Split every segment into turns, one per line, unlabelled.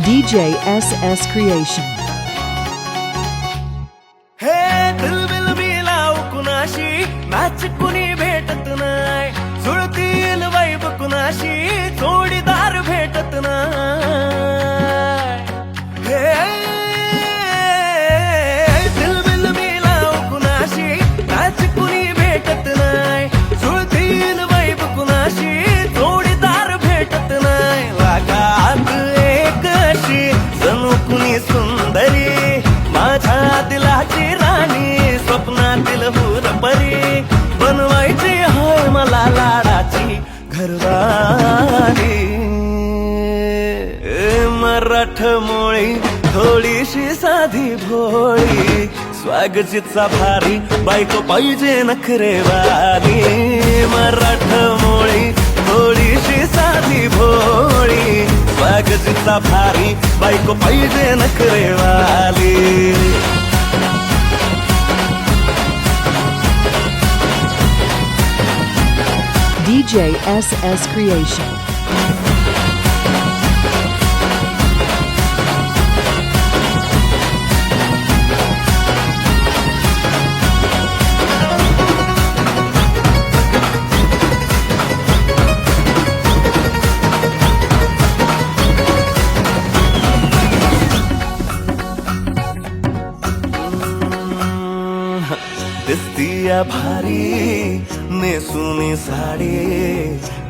DJ SS Creation.
हे दिलबिल मिलाव कुणाशी मॅच कुणी भेटत नाय जुळतील वाईब कुणाशी जोडीदार भेटत नाय हे दिलबिल मिलाव कुणाशी मॅच कुणी भेटत नाय जुळतील वाईब कुणाशी जोडीदार भेटत नाय वागात एक अशी जणू कुणी सुंदरी माझ्या दिलाची राणी स्वप्नातील हुरपरी बनवायची होय मला लाडाची घरवाली मराठमोळी थोडीशी साधी भोळी स्वागतीचा भारी बायको पाहिजे नखरेवाली मराठमोळी थोडीशी साधी भोळी स्वागतीचा भारी बायको पाहिजे नखरेवाली
DJ SS Creation.
दिसतीया भारी नेसुनी साडी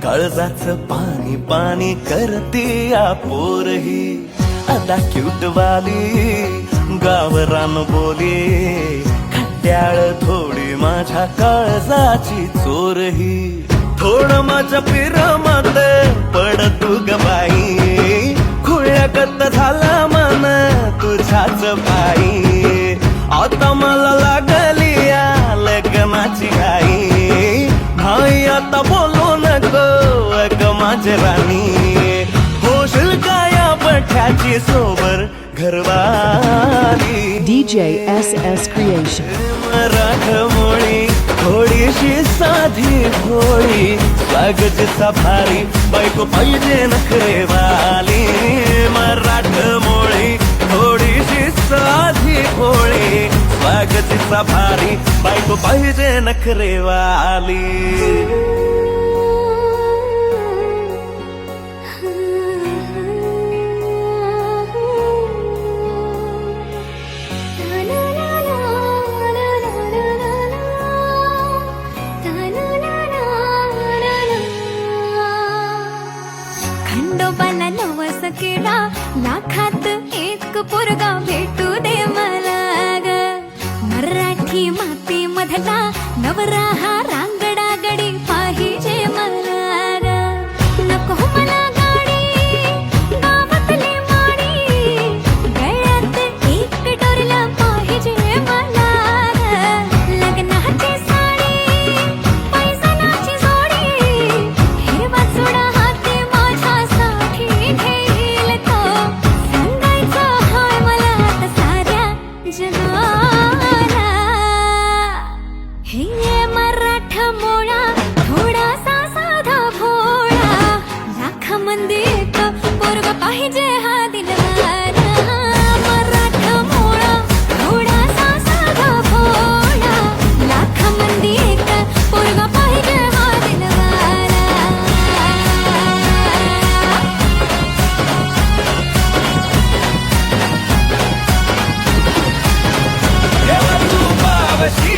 काळजाचं पाणी पाणी करतीया पोरही आता क्यूट वाली गावरान बोली खट्याळ थोडी माझ्या काळजाची चोरही थोडं माझ्या पिरमत पड तू ग बाई खुळ्याकत झाला मन तुझ्याच पायी आता मला लागली या लग्नाची घाई भाई आता बोलू नको अग माझे राणी होशील का या पठ्याची सोबर घरवाली
DJ SS Creation.
मराठमोळी थोडीशी साधी भोळी स्वागतीचा भारी बायको पाहिजे नखरेवाली मराठमोळी थोडीशी साधी भोळी स्वागतीचा भारी बायको पाहिजे नखरेवाली
खंडोबाला नवस केला लाखात एक पोरगा भेटू दे मला ग मराठी माती मधला नवरा हा रांगडा गडी पाहिजे मला ग नको मला गाडी गावातली माडी गळ्यात एक डोरला पाहिजे मला ग लग्नाची साडी पैसानाची जोडी हिरवा चुडा हाती माझ्यासाठी घेईल तो सांगायचा हाय मला आता साऱ्या जगाला हे मराठमोळा थोडासा साधा भोळा लाखामध्ये एक पोरगा पाहिजे हा दिलवाला मराठमोळा थोडासा साधा भोळा लाखामध्ये एक पोरगा पाहिजे हा दिलवाला
देवा तू पावशी